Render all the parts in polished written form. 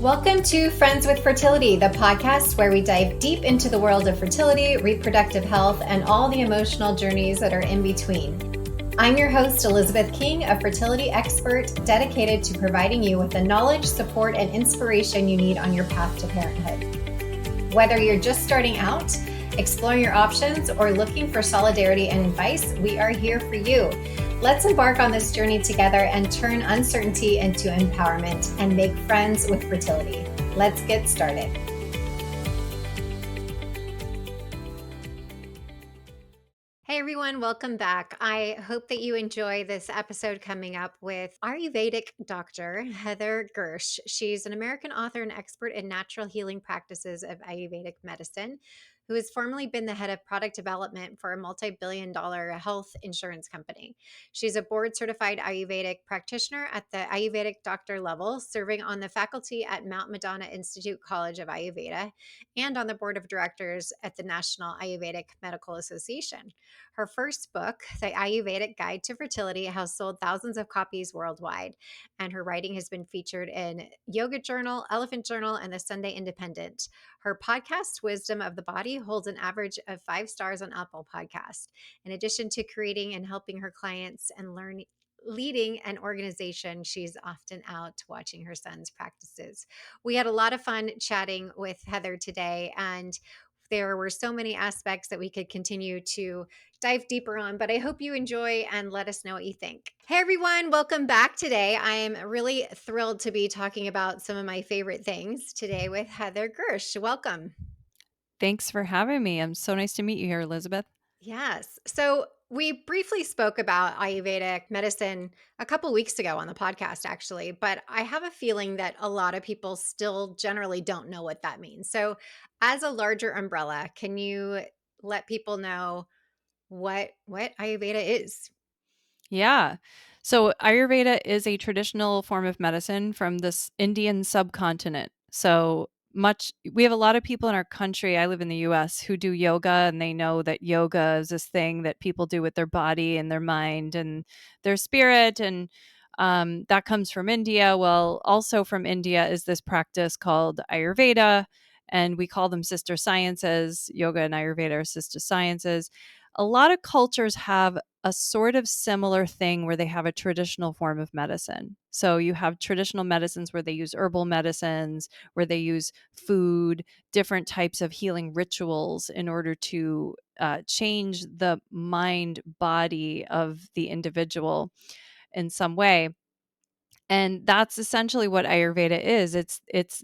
Welcome to Friends with Fertility, the podcast where we dive deep into the world of fertility, reproductive health, and all the emotional journeys that are in between. I'm your host, Elizabeth King, a fertility expert dedicated to providing you with the knowledge, support, and inspiration you need on your path to parenthood. Whether you're just starting out, exploring your options, or looking for solidarity and advice, we are here for you. Let's embark on this journey together and turn uncertainty into empowerment and make friends with fertility. Let's get started. Hey everyone, welcome back. I hope that you enjoy this episode coming up with Ayurvedic doctor Heather Grzych. She's an American author and expert in natural healing practices of Ayurvedic medicine, who has formerly been the head of product development for a multi-billion-dollar health insurance company. She's a board-certified Ayurvedic practitioner at the Ayurvedic doctor level, serving on the faculty at Mount Madonna Institute College of Ayurveda and on the board of directors at the National Ayurvedic Medical Association. Her first book, The Ayurvedic Guide to Fertility, has sold thousands of copies worldwide, and her writing has been featured in Yoga Journal, Elephant Journal, and the Sunday Independent. Her podcast, Wisdom of the Body, holds an average of 5 stars on Apple Podcast. In addition to creating and helping her clients and leading an organization, she's often out watching her son's practices. We had a lot of fun chatting with Heather today, and there were so many aspects that we could continue to dive deeper on, but I hope you enjoy and let us know what you think. Hey everyone, welcome back today. I am really thrilled to be talking about some of my favorite things today with Heather Grzych. Welcome. Thanks for having me. I'm so nice to meet you here, Elizabeth. Yes. So we briefly spoke about Ayurvedic medicine a couple weeks ago on the podcast, actually, but I have a feeling that a lot of people still generally don't know what that means. So, as a larger umbrella, can you let people know what Ayurveda is? Yeah. So Ayurveda is a traditional form of medicine from this Indian subcontinent. So much we have a lot of people in our country. I live in the US who do yoga, and they know that yoga is this thing that people do with their body and their mind and their spirit, and that comes from India. Well, also from India is this practice called Ayurveda, and we call them sister sciences. Yoga and Ayurveda are sister sciences. A lot of cultures have a sort of similar thing where they have a traditional form of medicine. So you have traditional medicines where they use herbal medicines, where they use food, different types of healing rituals in order to change the mind body of the individual in some way. And that's essentially what Ayurveda is. It's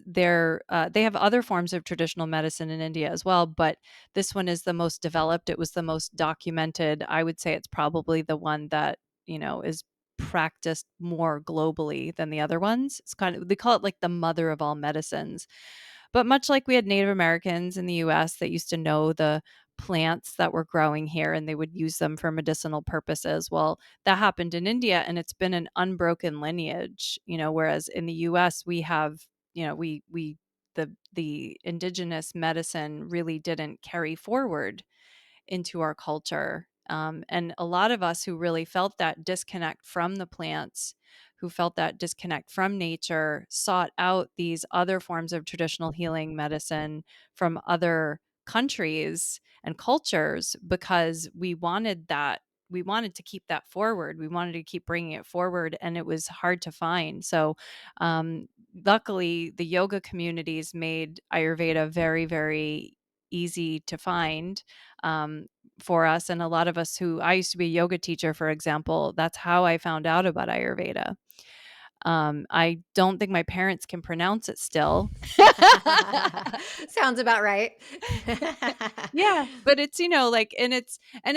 their they have other forms of traditional medicine in India as well, but this one is the most developed. It was the most documented. I would say it's probably the one that, is practiced more globally than the other ones. It's kind of, they call it like the mother of all medicines. But much like we had Native Americans in the US that used to know the plants that were growing here and they would use them for medicinal purposes. Well, that happened in India, and it's been an unbroken lineage, whereas in the US we have, we the indigenous medicine really didn't carry forward into our culture. And a lot of us who really felt that disconnect from the plants, who felt that disconnect from nature, sought out these other forms of traditional healing medicine from other countries and cultures because we wanted that. We wanted to keep that forward. We wanted to keep bringing it forward, and it was hard to find. So, luckily, the yoga communities made Ayurveda very, very easy to find. Um, for us. And a lot of us I used to be a yoga teacher, for example, that's how I found out about Ayurveda. I don't think my parents can pronounce it still. Sounds about right. Yeah, but it's, and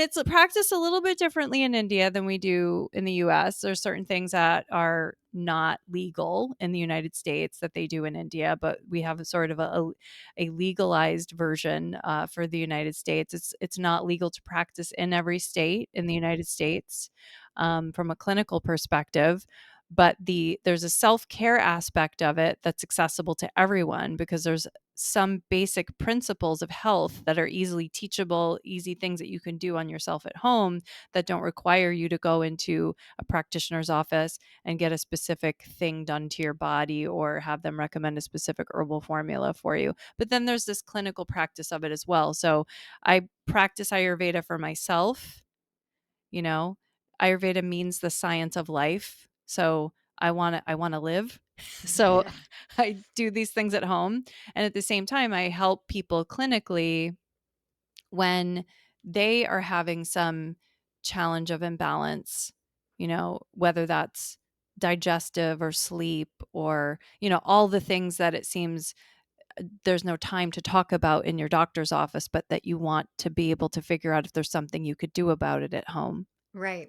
it's practiced a little bit differently in India than we do in the US. There's certain things that are not legal in the United States that they do in India, but we have a sort of a legalized version for the United States. It's not legal to practice in every state in the United States from a clinical perspective. but there's a self-care aspect of it that's accessible to everyone because there's some basic principles of health that are easily teachable, easy things that you can do on yourself at home that don't require you to go into a practitioner's office and get a specific thing done to your body or have them recommend a specific herbal formula for you. But then there's this clinical practice of it as well. So I practice Ayurveda for myself, you know. Ayurveda means the science of life. So I want to live. So I do these things at home, and at the same time I help people clinically when they are having some challenge of imbalance, whether that's digestive or sleep or, all the things that it seems there's no time to talk about in your doctor's office, but that you want to be able to figure out if there's something you could do about it at home. Right.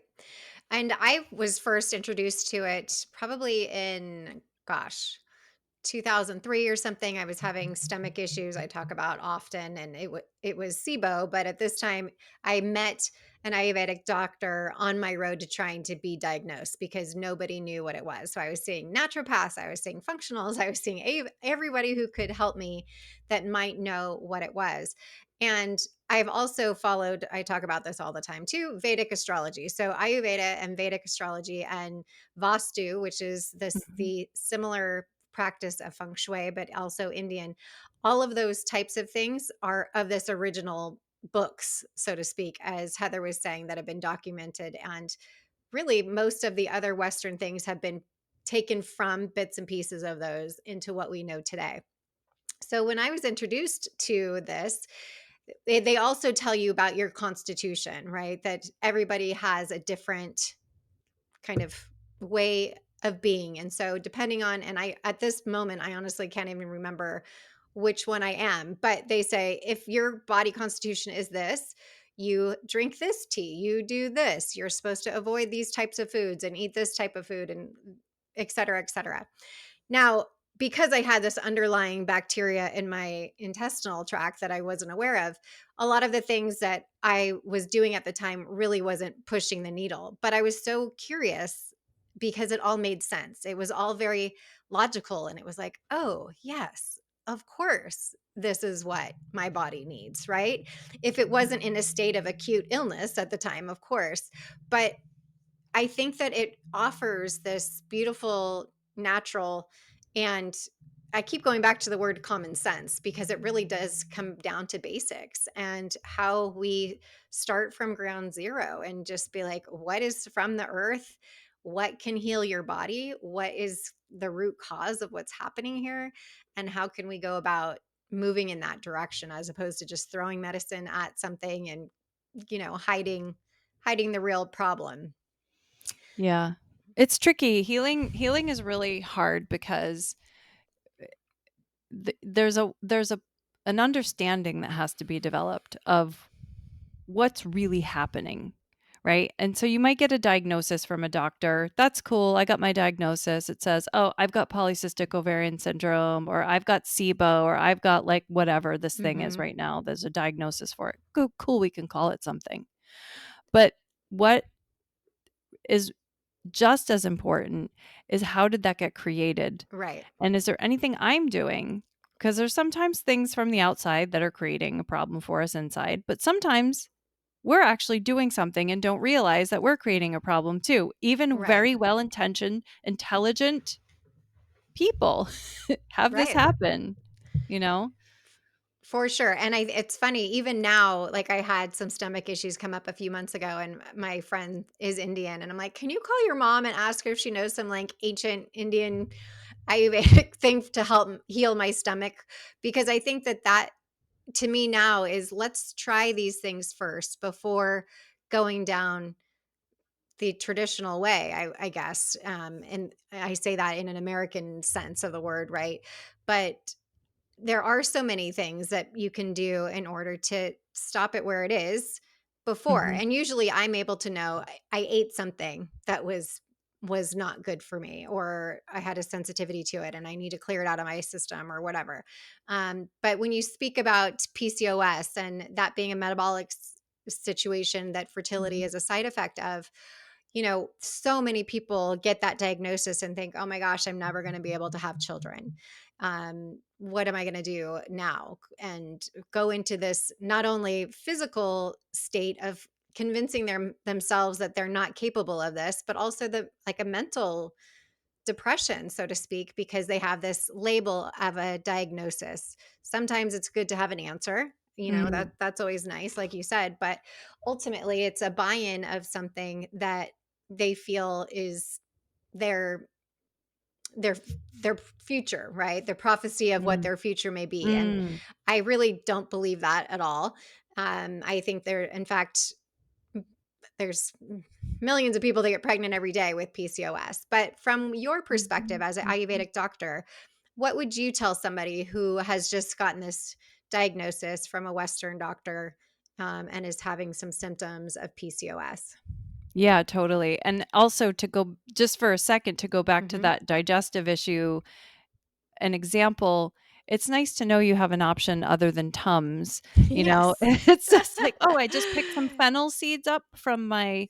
And I was first introduced to it probably in, gosh, 2003 or something. I was having stomach issues I talk about often, and it was SIBO, but at this time I met an Ayurvedic doctor on my road to trying to be diagnosed because nobody knew what it was. So I was seeing naturopaths, I was seeing functionals, I was seeing everybody who could help me that might know what it was. And I've also followed, I talk about this all the time too, Vedic astrology. So Ayurveda and Vedic astrology and Vastu, which is this Mhm. the similar practice of feng shui, but also Indian. All of those types of things are of this original books, so to speak, as Heather was saying, that have been documented. And really, most of the other Western things have been taken from bits and pieces of those into what we know today. So when I was introduced to this, they also tell you about your constitution, right? That everybody has a different kind of way of being. And so depending on, and I at this moment I honestly can't even remember which one I am, but they say if your body constitution is this, you drink this tea, you do this, you're supposed to avoid these types of foods and eat this type of food and et cetera, et cetera. Now, because I had this underlying bacteria in my intestinal tract that I wasn't aware of, a lot of the things that I was doing at the time really wasn't pushing the needle. But I was so curious because it all made sense. It was all very logical. And it was like, oh, yes, of course, this is what my body needs, right? If it wasn't in a state of acute illness at the time, of course. But I think that it offers this beautiful, natural, and I keep going back to the word common sense because it really does come down to basics and how we start from ground zero and just be like, what is from the earth? What can heal your body? What is the root cause of what's happening here? And how can we go about moving in that direction as opposed to just throwing medicine at something and, hiding the real problem. Yeah. It's tricky. Healing is really hard because there's an understanding that has to be developed of what's really happening, right? And so you might get a diagnosis from a doctor. That's cool. I got my diagnosis. It says, "Oh, I've got polycystic ovarian syndrome or I've got SIBO or I've got like whatever this thing is Mhm. right now. There's a diagnosis for it." Cool, we can call it something. But what is just as important is how did that get created? Right. And is there anything I'm doing? Because there's sometimes things from the outside that are creating a problem for us inside, but sometimes we're actually doing something and don't realize that we're creating a problem too. Even Right. very well intentioned, intelligent people have this Right. happen, you know? For sure. And it's funny, even now, like I had some stomach issues come up a few months ago, and my friend is Indian. And I'm like, can you call your mom and ask her if she knows some like ancient Indian Ayurvedic thing to help heal my stomach? Because I think that to me now is let's try these things first before going down the traditional way, I guess. And I say that in an American sense of the word, right? But there are so many things that you can do in order to stop it where it is before. Mhm. And usually I'm able to know I ate something that was not good for me or I had a sensitivity to it and I need to clear it out of my system or whatever. But when you speak about PCOS and that being a metabolic situation that fertility Mhm. is a side effect of, so many people get that diagnosis and think, "Oh my gosh, I'm never gonna be able to have children. What am I gonna do now?" And go into this not only physical state of convincing themselves that they're not capable of this, but also a mental depression, so to speak, because they have this label of a diagnosis. Sometimes it's good to have an answer. Mm, That's always nice, like you said, but ultimately it's a buy-in of something that they feel is their their their future, right? Their prophecy of what mm, their future may be. And mm. I really don't believe that at all. I think there, in fact, there's millions of people that get pregnant every day with PCOS. But from your perspective Mhm, as an mhm. Ayurvedic doctor, what would you tell somebody who has just gotten this diagnosis from a Western doctor, and is having some symptoms of PCOS? Yeah, totally, and also to go just for a second to go back to Hmm. that digestive issue, an example, it's nice to know you have an option other than Tums, you know? Yes. It's just like, "Oh, I just picked some fennel seeds up from my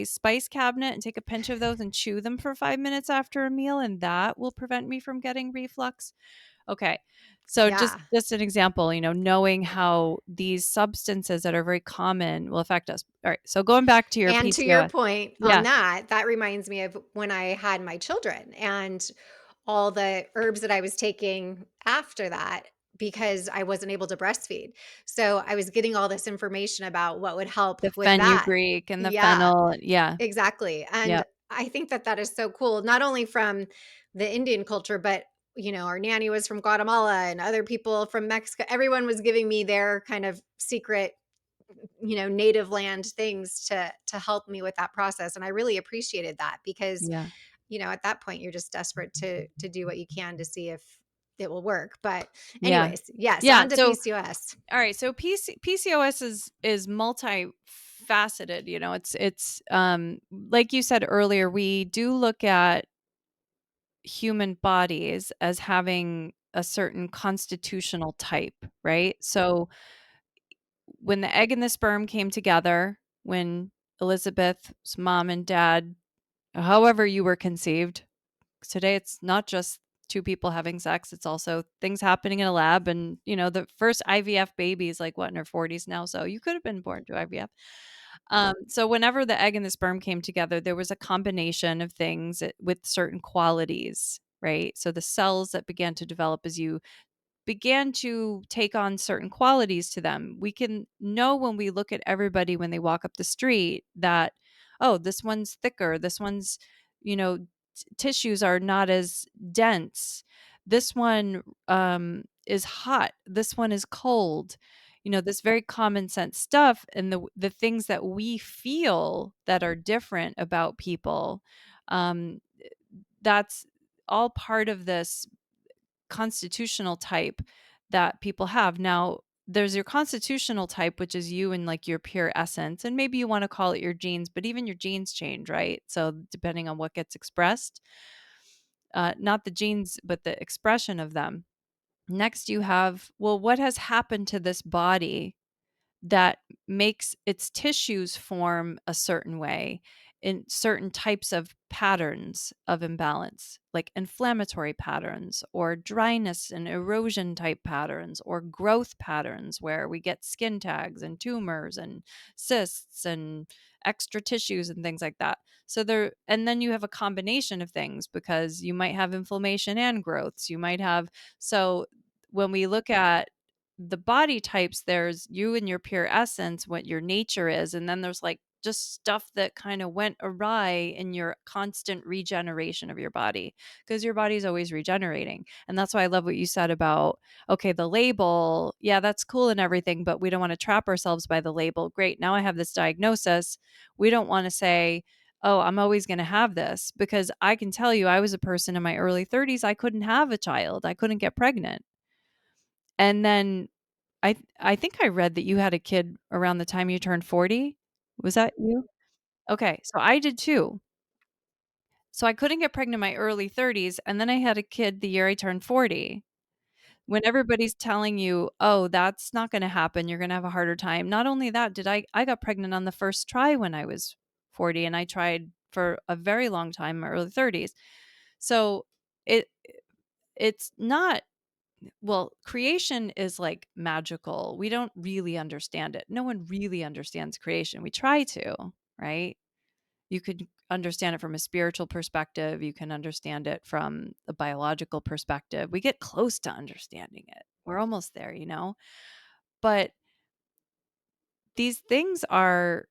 spice cabinet and take a pinch of those and chew them for 5 minutes after a meal, and that will prevent me from getting reflux." Okay. So Yeah. just an example, knowing how these substances that are very common will affect us. All right, so going back to your And to your PCOS. point on Yeah, that reminds me of when I had my children and all the herbs that I was taking after that because I wasn't able to breastfeed. So I was getting all this information about what would help the with that. fenugreek and the Yeah, fennel, yeah, exactly. And yep. I think that that is so cool, not only from the Indian culture, but our nanny was from Guatemala and other people from Mexico. Everyone was giving me their kind of secret, native land things to help me with that process. And I really appreciated that because, Yeah, at that point you're just desperate to do what you can to see if it will work. But yeah. anyways, yes, Yeah, on to so PCOS. all right, so PCOS is multifaceted, like you said earlier, we do look at human bodies as having a certain constitutional type, right? So when the egg and the sperm came together, when Elizabeth's mom and dad, however you were conceived, today it's not just two people having sex, it's also things happening in a lab. And, the first IVF baby is like what, in her 40s now. So you could have been born to IVF. So whenever the egg and the sperm came together, there was a combination of things with certain qualities, right? So the cells that began to develop as you began to take on certain qualities to them. We can know when we look at everybody when they walk up the street that, oh, this one's thicker, this one's, tissues are not as dense. This one is hot, this one is cold. This very common sense stuff, and the things that we feel that are different about people. Um, that's all part of this constitutional type that people have. Now, there's your constitutional type, which is you and like your pure essence. And maybe you want to call it your genes, but even your genes change, right? So, depending on what gets expressed, not the genes, but the expression of them. Next, you have, well, what has happened to this body that makes its tissues form a certain way in certain types of patterns of imbalance, like inflammatory patterns or dryness and erosion type patterns or growth patterns where we get skin tags and tumors and cysts and extra tissues and things like that. So there, and then you have a combination of things because you might have inflammation and growths. You might have, so when we look at the body types, there's you and your pure essence, what your nature is, and then there's like just stuff that kind of went awry in your constant regeneration of your body because your body's always regenerating. And that's why I love what you said about, okay, the label, yeah, that's cool and everything, but we don't want to trap ourselves by the label. Great, now I have this diagnosis. We don't want to say, oh, I'm always going to have this, because I can tell you I was a person in my early 30s, I couldn't have a child, I couldn't get pregnant. And then I think I read that you had a kid around the time you turned 40. Was that you? Okay, so I did too. So I couldn't get pregnant in my early 30s, and then I had a kid the year I turned 40. When everybody's telling you, "Oh, that's not gonna happen, you're gonna have a harder time." Not only that, did I got pregnant on the first try when I was 40, and I tried for a very long time in my early 30s. So it it's not well, creation is like magical. We don't really understand it. No one really understands creation. We try to, right? You could understand it from a spiritual perspective. You can understand it from a biological perspective. We get close to understanding it. We're almost there, you know? But these things are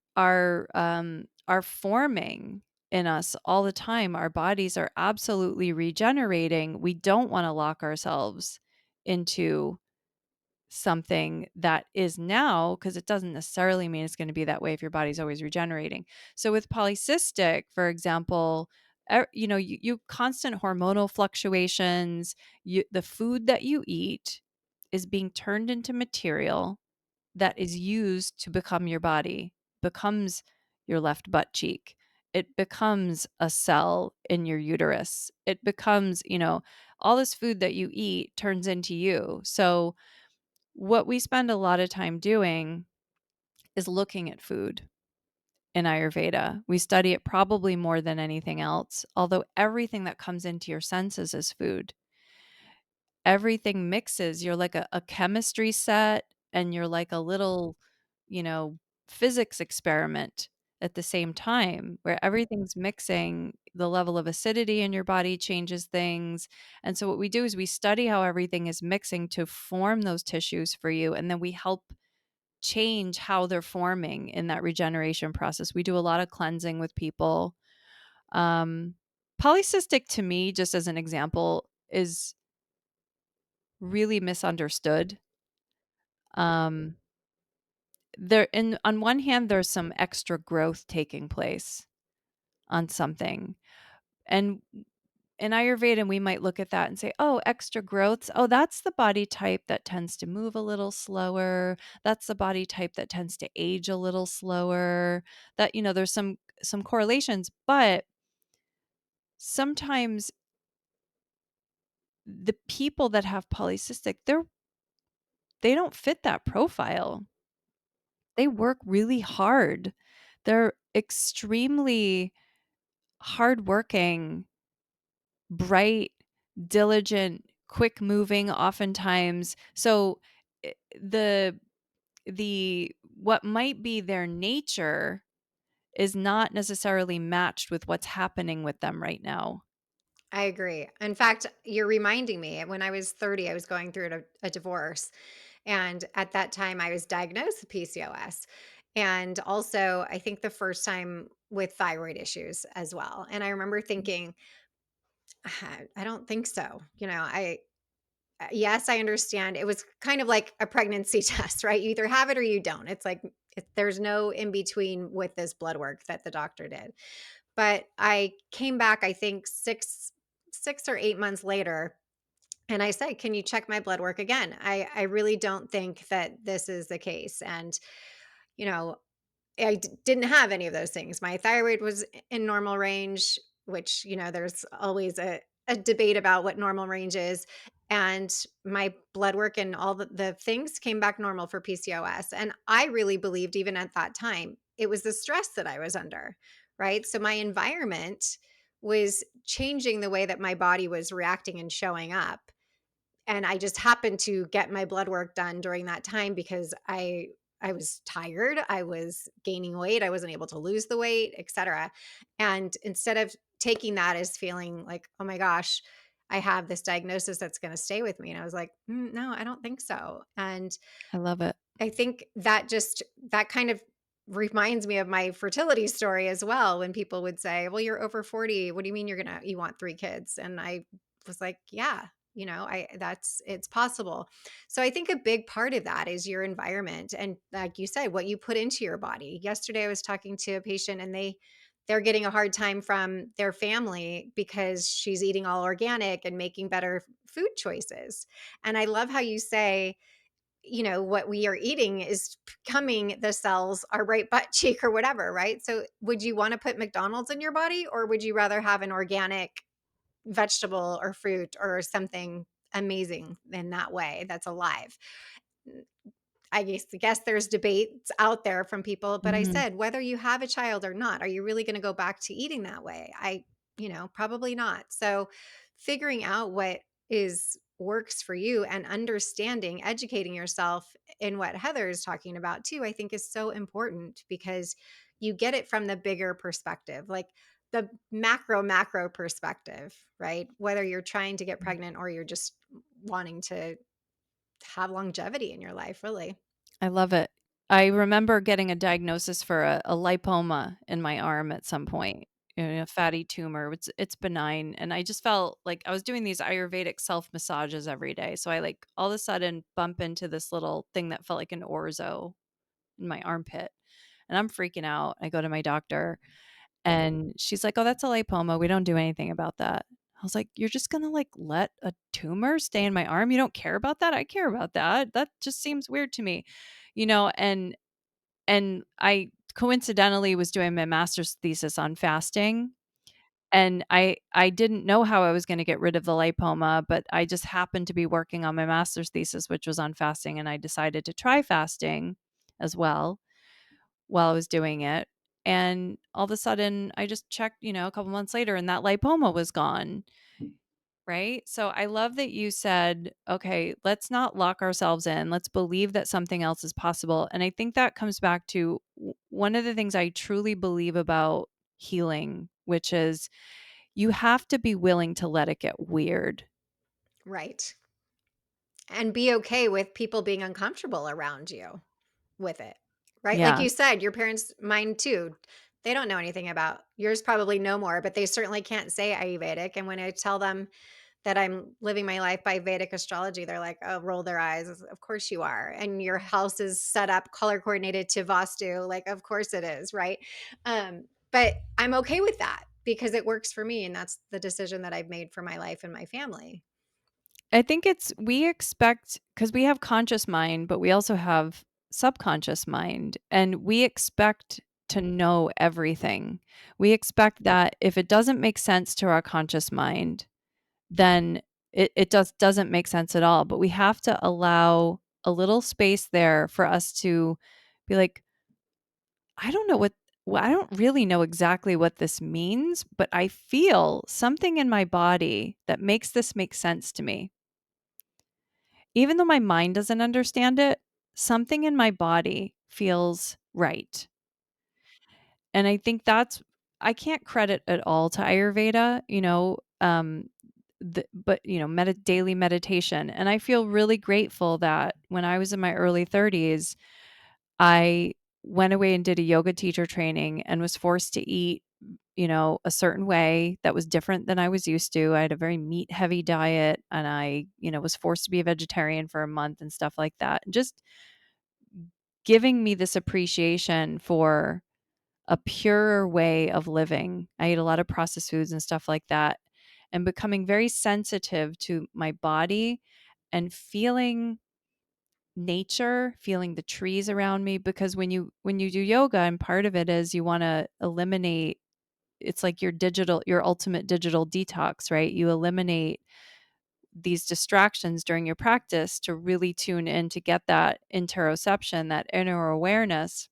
forming in us all the time. Our bodies are absolutely regenerating. We don't want to lock ourselves into something that is now, because it doesn't necessarily mean it's going to be that way if your body's always regenerating. So with polycystic, for example, you constant hormonal fluctuations, the food that you eat is being turned into material that is used to become your body, becomes your left butt cheek. It becomes a cell in your uterus. It becomes, all this food that you eat turns into you. So what we spend a lot of time doing is looking at food in Ayurveda. We study it probably more than anything else, although everything that comes into your senses is food. Everything mixes. You're like a chemistry set, and you're like a little, you know, physics experiment at the same time, where everything's mixing. The level of acidity in your body changes things. And so what we do is we study how everything is mixing to form those tissues for you, and then we help change how they're forming in that regeneration process. We do a lot of cleansing with people. Um, Polycystic, to me, just as an example, is really misunderstood. Um, on one hand, there's some extra growth taking place on something. And in Ayurveda, we might look at that and say, oh, extra growths. Oh, that's the body type that tends to move a little slower. That's the body type that tends to age a little slower. That, there's some correlations, but sometimes the people that have polycystic, they don't fit that profile. They work really hard. They're extremely hardworking, bright, diligent, quick moving oftentimes. So the what might be their nature is not necessarily matched with what's happening with them right now. I agree. In fact, you're reminding me when I was 30, I was going through a divorce. And at that time, I was diagnosed with PCOS. And also, I think the first time with thyroid issues as well. And I remember thinking, I don't think so. Yes, I understand. It was kind of like a pregnancy test, right? You either have it or you don't. It's like, there's no in between with this blood work that the doctor did. But I came back, I think 6 or 8 months later, and I said, "Can you check my blood work again? I really don't think that this is the case." And, you know, didn't have any of those things. My thyroid was in normal range, which, there's always a debate about what normal range is. And my blood work and all the things came back normal for PCOS. And I really believed, even at that time, it was the stress that I was under, right? So my environment was changing the way that my body was reacting and showing up, and I just happened to get my blood work done during that time because I was tired, I was gaining weight, I wasn't able to lose the weight, etcetera. And instead of taking that as feeling like, "Oh my gosh, I have this diagnosis that's gonna stay with me," and I was like, no, I don't think so." And I love it. I think that kind of reminds me of my fertility story as well, when people would say, "Well, you're over 40. What do you mean you want 3 kids?" And I was like, "Yeah, I that's it's possible." So I think a big part of that is your environment, and like you said, what you put into your body. Yesterday I was talking to a patient, and they're getting a hard time from their family because she's eating all organic and making better food choices. And I love how you say, what we are eating is becoming the cells, our right butt cheek or whatever, right? So would you want to put McDonald's in your body, or would you rather have an organic vegetable or fruit or something amazing in that way that's alive? I guess there's debates out there from people, but I Mhm. said, whether you have a child or not, are you really going to go back to eating that way? Probably not. So figuring out what is works for you and understanding, educating yourself in what Heather is talking about too, I think is so important because you get it from the bigger perspective, like the macro perspective, right? Whether you're trying to get pregnant or you're just wanting to have longevity in your life, really. I love it. I remember getting a diagnosis for a lipoma in my arm at some point, a fatty tumor. It's benign, and I just felt like I was doing these Ayurvedic self massages every day. So I like all of a sudden bump into this little thing that felt like an orzo in my armpit, and I'm freaking out. I go to my doctor, and she's like, "Oh, that's a lipoma. We don't do anything about that." I was like, "You're just gonna like let a tumor stay in my arm? You don't care about that? I care about that. That just seems weird to me." And I coincidentally was doing my master's thesis on fasting, and I didn't know how I was gonna get rid of the lipoma, but I just happened to be working on my master's thesis, which was on fasting, and I decided to try fasting as well while I was doing it. And all of a sudden, I just checked, a couple months later, and that lipoma was gone. Right? So I love that you said, okay, let's not lock ourselves in. Let's believe that something else is possible. And I think that comes back to one of the things I truly believe about healing, which is you have to be willing to let it get weird. Right. And be okay with people being uncomfortable around you with it, right? Like Yeah. you said, your parents, mine too, they don't know anything about yours, probably no more, but they certainly can't say Ayurvedic. And when I tell them that I'm living my life by Vedic astrology, they're like, oh, roll their eyes. Of course you are. And your house is set up color coordinated to Vastu. Like, of course it is. Right. But I'm okay with that because it works for me. And that's the decision that I've made for my life and my family. I think we expect, because we have conscious mind, but we also have subconscious mind, and we expect to know everything. We expect that if it doesn't make sense to our conscious mind, then it doesn't make sense at all. But we have to allow a little space there for us to be like, I don't know I don't really know exactly what this means, but I feel something in my body that makes this make sense to me. Even though my mind doesn't understand it, something in my body feels right. And I think I can't credit it all to Ayurveda, but daily meditation. And I feel really grateful that when I was in my early 30s, I went away and did a yoga teacher training and was forced to eat, a certain way that was different than I was used to. I had a very meat heavy diet, and I, was forced to be a vegetarian for a month and stuff like that. And just giving me this appreciation for a purer way of living. I ate a lot of processed foods and stuff like that, and becoming very sensitive to my body and feeling nature, feeling the trees around me, because when you do yoga, and part of it is you want to eliminate, it's like your ultimate digital detox, right? You eliminate these distractions during your practice to really tune in, to get that interoception, that inner awareness.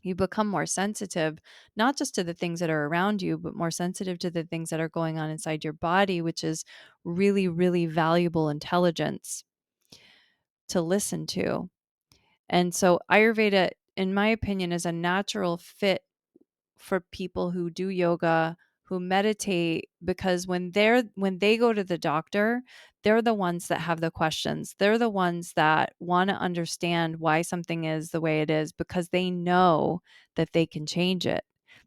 You become more sensitive, not just to the things that are around you, but more sensitive to the things that are going on inside your body, which is really, really valuable intelligence to listen to. And so Ayurveda, in my opinion, is a natural fit for people who do yoga, who meditate, because when they go to the doctor, they're the ones that have the questions. They're the ones that want to understand why something is the way it is, because they know that they can change it.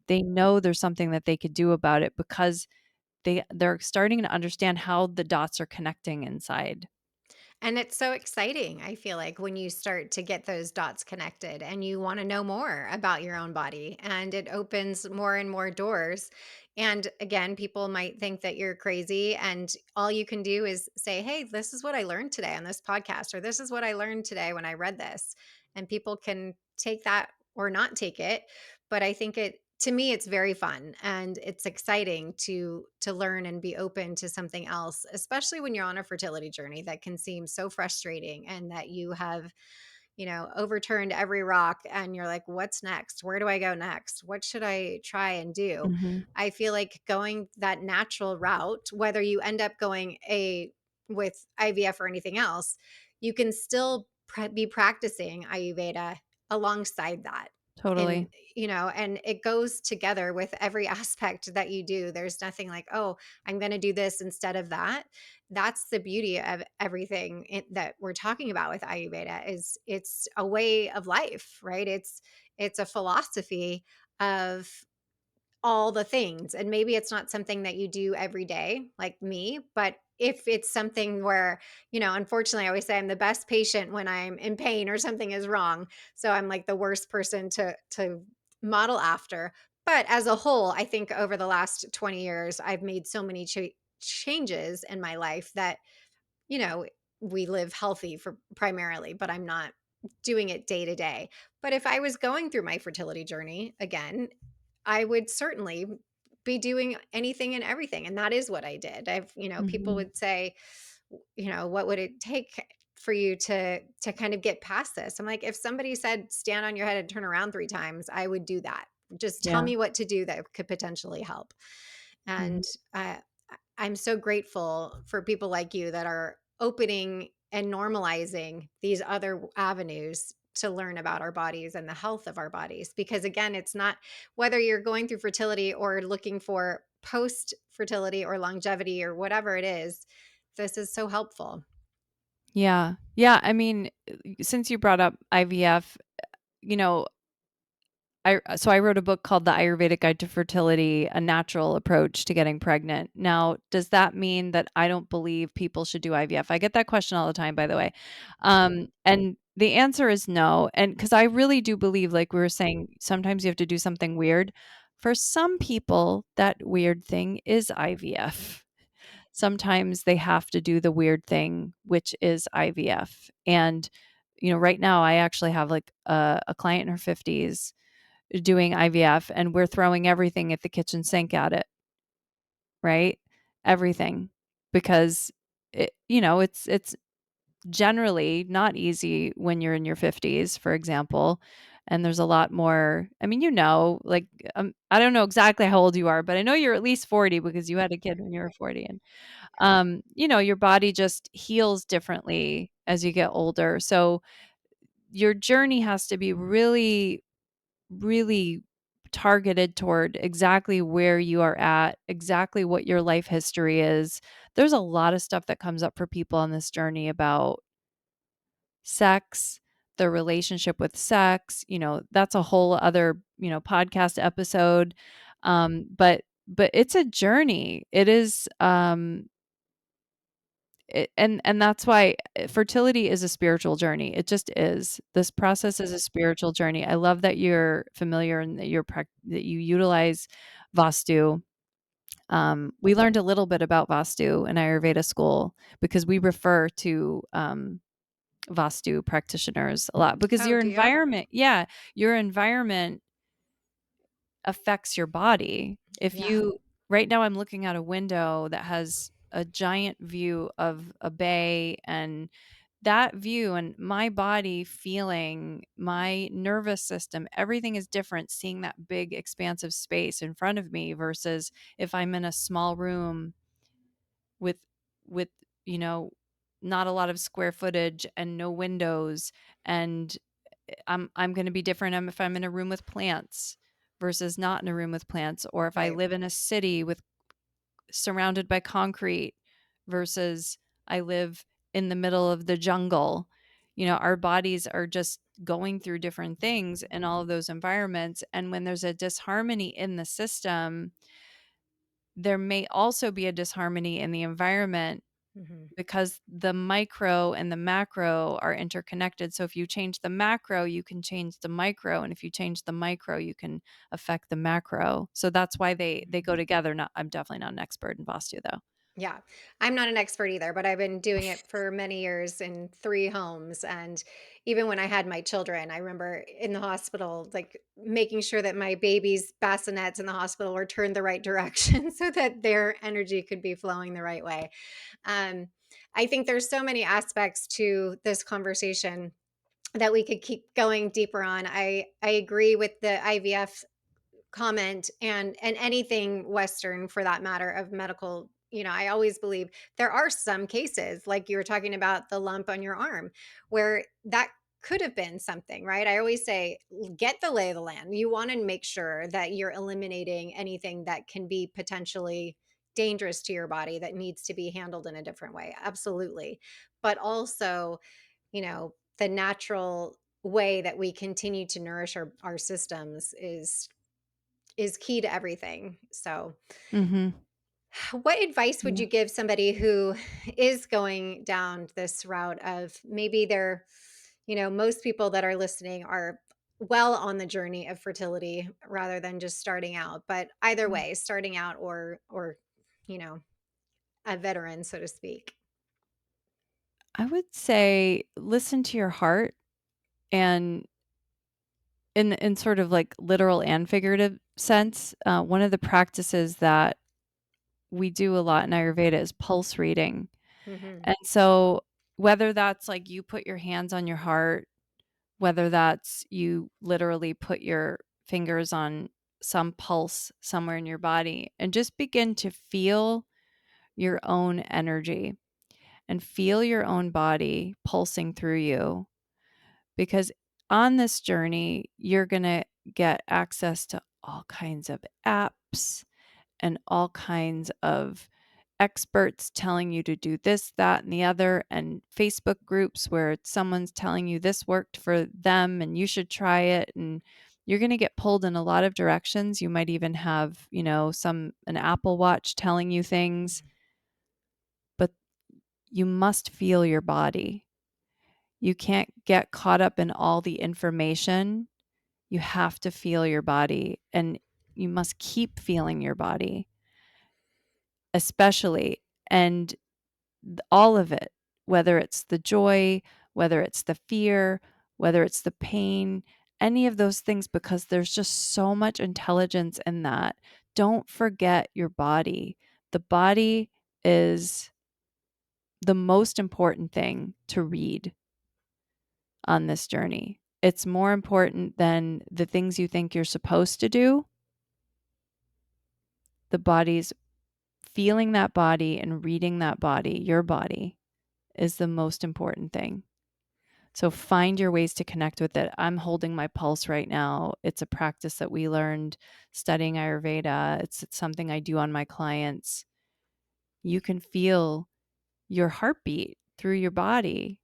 They know there's something that they could do about it, because they're starting to understand how the dots are connecting inside. And it's so exciting, I feel like, when you start to get those dots connected and you want to know more about your own body, and it opens more and more doors. And again, people might think that you're crazy, and all you can do is say, hey, this is what I learned today on this podcast, or this is what I learned today when I read this. And people can take that or not take it. But I think to me it's very fun and it's exciting to learn and be open to something else, especially when you're on a fertility journey that can seem so frustrating and that you have overturned every rock and you're like, what's next? Where do I go next? What should I try and do? Mhm. I feel like going that natural route, whether you end up going a with IVF or anything else, you can still be practicing Ayurveda alongside that. And, Totally. and it goes together with every aspect that you do. There's nothing like, oh, I'm going to do this instead of that. That's the beauty of everything that we're talking about with Ayurveda is it's a way of life, right? It's a philosophy of all the things. And maybe it's not something that you do every day like me, but if it's something where, unfortunately, I always say I'm the best patient when I'm in pain or something is wrong. So I'm like the worst person to model after. But as a whole, I think over the last 20 years, I've made so many changes in my life that, you know, we live healthy for primarily, but I'm not doing it day to day. But if I was going through my fertility journey again, I would certainly be doing anything and everything. And that is what I did. People Mhm. would say, what would it take for you to kind of get past this? I'm like, if somebody said stand on your head and turn around 3 times, I would do that. Just tell Yeah. me what to do that could potentially help. Mhm. And I'm so grateful for people like you that are opening and normalizing these other avenues to learn about our bodies and the health of our bodies. Because again, it's not whether you're going through fertility or looking for post fertility or longevity or whatever it is, this is so helpful. Yeah. Yeah, I mean, since you brought up IVF, you know, I wrote a book called The Ayurvedic Guide to Fertility: A Natural Approach to Getting Pregnant. Now, does that mean that I don't believe people should do IVF? I get that question all the time, by the way. And the answer is no. And because I really do believe, like we were saying, sometimes you have to do something weird. For some people, that weird thing is IVF. Sometimes they have to do the weird thing, which is IVF. And, right now I actually have like a client in her 50s doing IVF, and we're throwing everything at the kitchen sink at it, right? Everything. Because it's generally not easy when you're in your 50s, for example. And there's a lot more, I mean, like, I don't know exactly how old you are, but I know you're at least 40 because you had a kid when you were 40. And your body just heals differently as you get older. So your journey has to be really, really targeted toward exactly where you are at, exactly what your life history is. There's a lot of stuff that comes up for people on this journey about sex, their relationship with sex. That's a whole other, podcast episode. But it's a journey. It is and that's why fertility is a spiritual journey. It just is. This process is a spiritual journey. I love that you're familiar and that that you utilize Vastu. We learned a little bit about Vastu in Ayurveda school because we refer to Vastu practitioners a lot because Oh, do you? your environment affects your body. If Yeah. you Right now I'm looking out a window that has a giant view of a bay, and that view and my body feeling, my nervous system, everything is different seeing that big expansive space in front of me versus if I'm in a small room with with you know not a lot of square footage and no windows. And I'm going to be different if I'm in a room with plants versus not in a room with plants, or if I Right. live in a city with surrounded by concrete versus I live in the middle of the jungle. Our bodies are just going through different things in all of those environments. And when there's a disharmony in the system, there may also be a disharmony in the environment Hmm. because the micro and the macro are interconnected. So if you change the macro, you can change the micro, and if you change the micro, you can affect the macro. So that's why they go together. Not I'm definitely not an expert in Vastu though. Yeah. I'm not an expert either, but I've been doing it for many years in 3 homes, and even when I had my children, I remember in the hospital, like, making sure that my baby's bassinets in the hospital were turned the right direction so that their energy could be flowing the right way. Um, I think there's so many aspects to this conversation. that we could keep going deeper on. I agree with the IVF comment, and anything Western for that matter of medical. I always believe there are some cases, like you were talking about the lump on your arm, where that could have been something, right? I always say, get the lay of the land. You want to make sure that you're eliminating anything that can be potentially dangerous to your body that needs to be handled in a different way. Absolutely. But also, the natural way that we continue to nourish our systems is key to everything. So, Mhm. what advice would Yeah. you give somebody who is going down this route of maybe most people that are listening are well on the journey of fertility rather than just starting out, but either Mm. way, starting out or you know, a veteran, so to speak. I would say listen to your heart, and in sort of like literal and figurative sense, one of the practices that we do a lot in Ayurveda is pulse reading. Mhm. And so whether that's like you put your hands on your heart, whether that's you literally put your fingers on some pulse somewhere in your body and just begin to feel your own energy and feel your own body pulsing through you, because on this journey you're going to get access to all kinds of apps and all kinds of experts telling you to do this, that, and the other, and Facebook groups where someone's telling you this worked for them and you should try it. And you're going to get pulled in a lot of directions. You might even have, an Apple Watch telling you things, but you must feel your body. You can't get caught up in all the information. You have to feel your body, and you must keep feeling your body, especially. And all of it, whether it's the joy, whether it's the fear, whether it's the pain, any of those things, because there's just so much intelligence in that. Don't forget your body. The body is the most important thing to read on this journey. It's more important than the things you think you're supposed to do. The body's feeling that body and reading that body, your body, is the most important thing. So find your ways to connect with it. I'm holding my pulse right now. It's a practice that we learned studying Ayurveda. It's something I do on my clients. You can feel your heartbeat through your body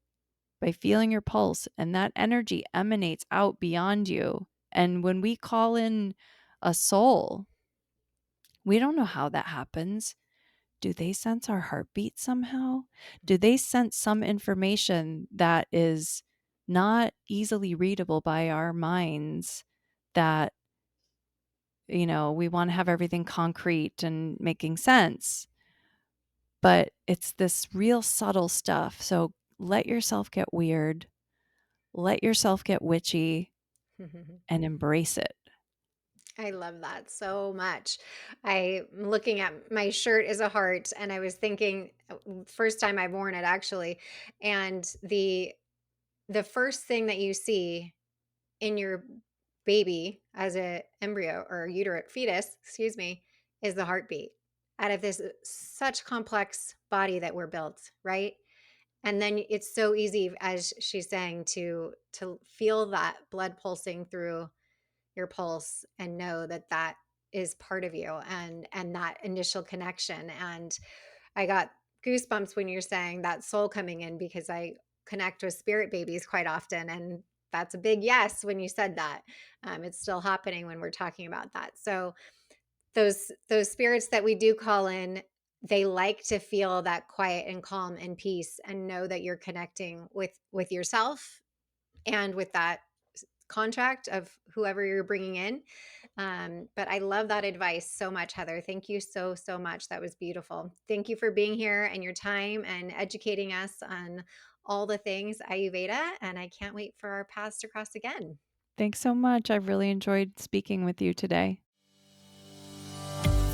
by feeling your pulse, and that energy emanates out beyond you. And when we call in a soul, we don't know how that happens. Do they sense our heartbeat somehow? Do they sense some information that is not easily readable by our minds, that, we want to have everything concrete and making sense, but it's this real subtle stuff. So let yourself get weird, let yourself get witchy, and embrace it. I love that so much. I'm looking at my shirt is a heart, and I was thinking first time I've worn it actually, and the first thing that you see in your baby as a embryo or uterine fetus, excuse me, is the heartbeat. Out of this such complex body that we're built, right? And then it's so easy, as she's saying, to feel that blood pulsing through your pulse and know that that is part of you, and that initial connection. And I got goosebumps when you're saying that soul coming in, because I connect with spirit babies quite often, and that's a big yes when you said that. It's still happening when we're talking about that. So those spirits that we do call in, they like to feel that quiet and calm and peace, and know that you're connecting with yourself and with that contract of whoever you're bringing in. But I love that advice so much, Heather. Thank you so, so much. That was beautiful. Thank you for being here and your time and educating us on all the things Ayurveda. And I can't wait for our paths to cross again. Thanks so much. I've really enjoyed speaking with you today.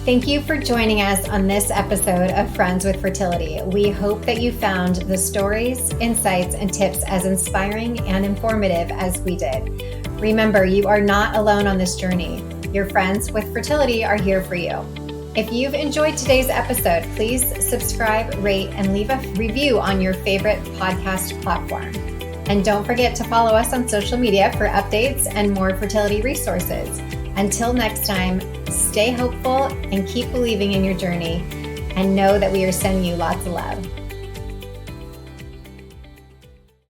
Thank you for joining us on this episode of Friends with Fertility. We hope that you found the stories, insights, and tips as inspiring and informative as we did. Remember, you are not alone on this journey. Your friends with fertility are here for you. If you've enjoyed today's episode, please subscribe, rate, and leave a review on your favorite podcast platform. And don't forget to follow us on social media for updates and more fertility resources. Until next time, stay hopeful and keep believing in your journey, and know that we are sending you lots of love.